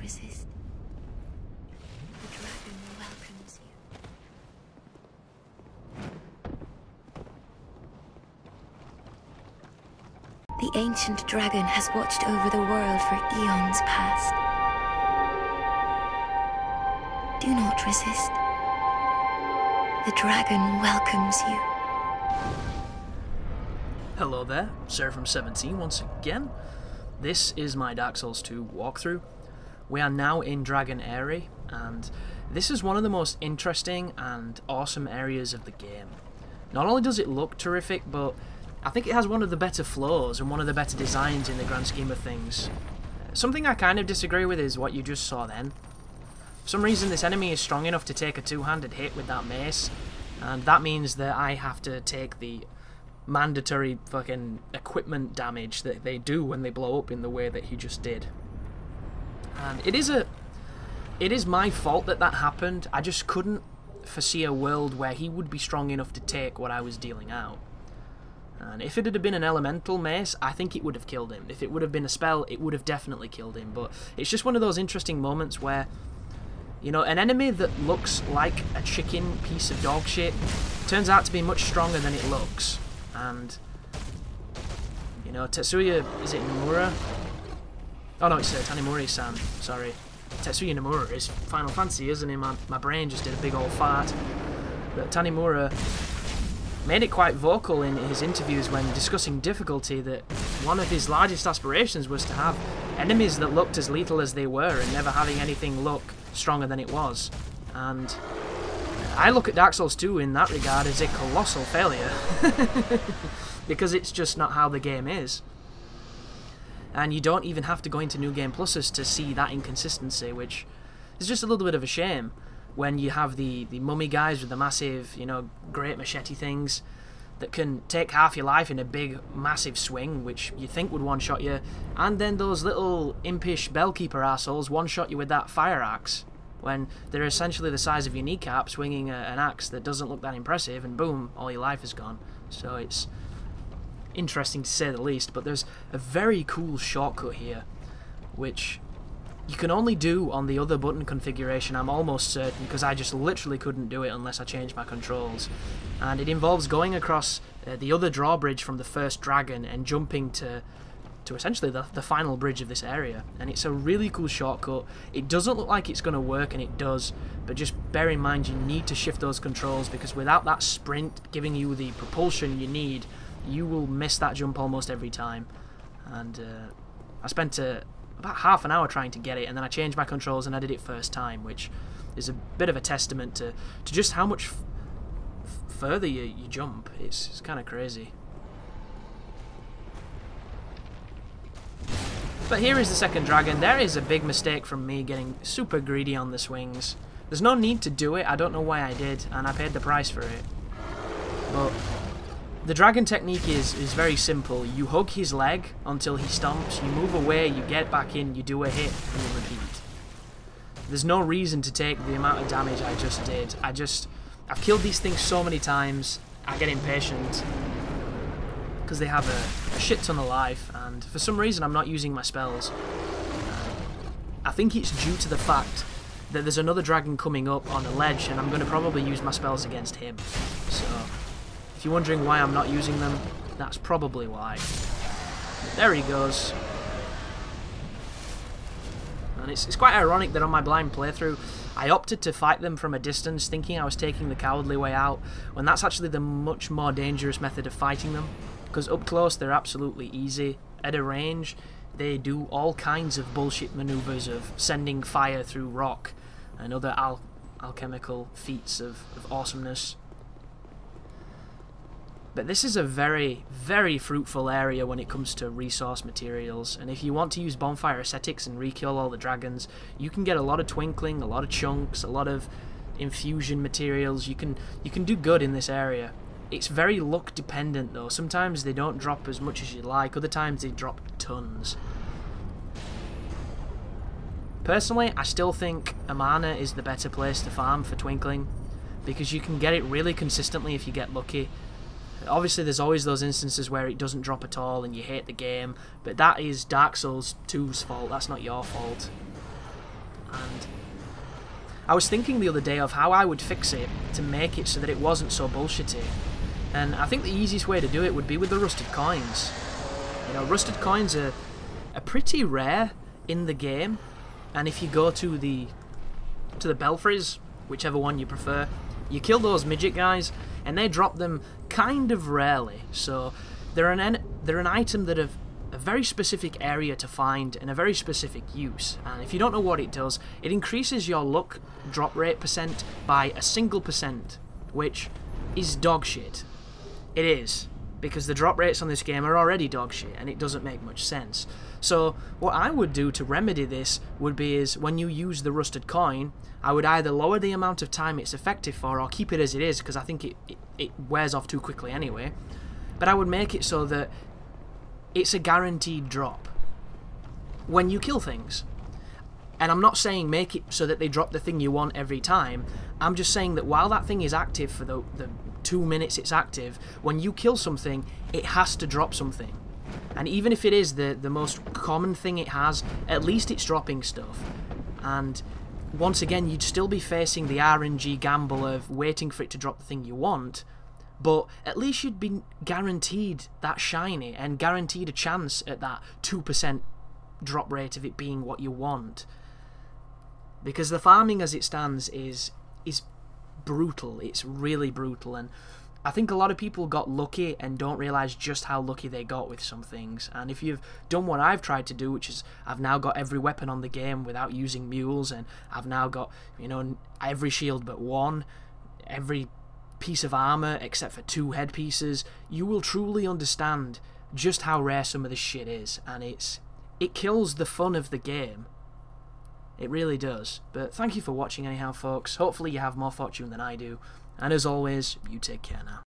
resist. The dragon welcomes you. The ancient dragon has watched over the world for eons past. Do not resist. The dragon welcomes you. Hello there, Seraphim17 once again. This is my Dark Souls 2 walkthrough. We are now in Dragon Aerie, and this is one of the most interesting and awesome areas of the game. Not only does it look terrific, but I think it has one of the better flows and one of the better designs in the grand scheme of things. Something I kind of disagree with is what you just saw then. For some reason this enemy is strong enough to take a two-handed hit with that mace, and that means that I have to take the mandatory fucking equipment damage that they do when they blow up in the way that he just did. And it is my fault that that happened. I just couldn't foresee a world where he would be strong enough to take what I was dealing out. And if it had been an elemental mace, I think it would have killed him. If it would have been a spell, it would have definitely killed him. But it's just one of those interesting moments where, you know, an enemy that looks like a chicken piece of dog shit turns out to be much stronger than it looks. And, you know, Tetsuya, is it Nomura? Oh no, it's Tanimori-san, sorry. Tetsuya Nomura is Final Fantasy, isn't he? My brain just did a big old fart. But Tanimura made it quite vocal in his interviews when discussing difficulty that one of his largest aspirations was to have enemies that looked as lethal as they were and never having anything look stronger than it was. And I look at Dark Souls 2 in that regard as a colossal failure. Because it's just not how the game is. And you don't even have to go into New Game Pluses to see that inconsistency, which is just a little bit of a shame when you have the mummy guys with the massive, you know, great machete things that can take half your life in a big, massive swing, which you think would one-shot you, and then those little impish bellkeeper assholes one-shot you with that fire axe, when they're essentially the size of your kneecap swinging an axe that doesn't look that impressive, and boom, all your life is gone. So it's interesting to say the least, but there's a very cool shortcut here, which you can only do on the other button configuration, I'm almost certain, because I just literally couldn't do it unless I changed my controls. And it involves going across the other drawbridge from the first dragon and jumping to essentially the final bridge of this area. And it's a really cool shortcut. It doesn't look like it's going to work, and it does, but just bear in mind you need to shift those controls, because without that sprint giving you the propulsion you need, you will miss that jump almost every time. And I spent about half an hour trying to get it, and then I changed my controls and I did it first time, which is a bit of a testament to just how much further you jump. It's kind of crazy. But here is the second dragon. There is a big mistake from me getting super greedy on the swings. There's no need to do it, I don't know why I did, and I paid the price for it. But the dragon technique is very simple. You hug his leg until he stomps, you move away, you get back in, you do a hit, and you repeat. There's no reason to take the amount of damage I just did. I've killed these things so many times, I get impatient, because they have a shit ton of life, and for some reason I'm not using my spells. I think it's due to the fact that there's another dragon coming up on a ledge, and I'm going to probably use my spells against him. So if you're wondering why I'm not using them, that's probably why. There he goes. And it's quite ironic that on my blind playthrough, I opted to fight them from a distance, thinking I was taking the cowardly way out, when that's actually the much more dangerous method of fighting them. Because up close, they're absolutely easy. At a range, they do all kinds of bullshit maneuvers of sending fire through rock and other alchemical feats of awesomeness. But this is a very, very fruitful area when it comes to resource materials, and if you want to use bonfire ascetics and re-kill all the dragons, you can get a lot of twinkling, a lot of chunks, a lot of infusion materials. You can do good in this area. It's very luck dependent though. Sometimes they don't drop as much as you like, other times they drop tons. Personally, I still think Amana is the better place to farm for twinkling, because you can get it really consistently if you get lucky. Obviously there's always those instances where it doesn't drop at all and you hate the game, but that is Dark Souls 2's fault, that's not your fault. And I was thinking the other day of how I would fix it to make it so that it wasn't so bullshitty. And I think the easiest way to do it would be with the rusted coins. You know, rusted coins are pretty rare in the game, and if you go to the belfries, whichever one you prefer, you kill those midget guys, and they drop them kind of rarely. So they're an item that have a very specific area to find and a very specific use. And if you don't know what it does, it increases your luck drop rate percent by a single %, which is dog shit. It is, because the drop rates on this game are already dog shit, and it doesn't make much sense. So what I would do to remedy this would be is when you use the rusted coin, I would either lower the amount of time it's effective for or keep it as it is, because I think it wears off too quickly anyway. But I would make it so that it's a guaranteed drop when you kill things. And I'm not saying make it so that they drop the thing you want every time. I'm just saying that while that thing is active for the 2 minutes it's active, when you kill something, it has to drop something. And even if it is the most common thing it has, at least it's dropping stuff. And once again, you'd still be facing the RNG gamble of waiting for it to drop the thing you want, but at least you'd be guaranteed that shiny and guaranteed a chance at that 2% drop rate of it being what you want. Because the farming as it stands is brutal. It's really brutal, and I think a lot of people got lucky and don't realise just how lucky they got with some things. And if you've done what I've tried to do, which is I've now got every weapon on the game without using mules, and I've now got, you know, every shield but one, every piece of armour except for 2 headpieces, you will truly understand just how rare some of this shit is, and it kills the fun of the game. It really does. But thank you for watching anyhow, folks. Hopefully you have more fortune than I do. And as always, you take care now.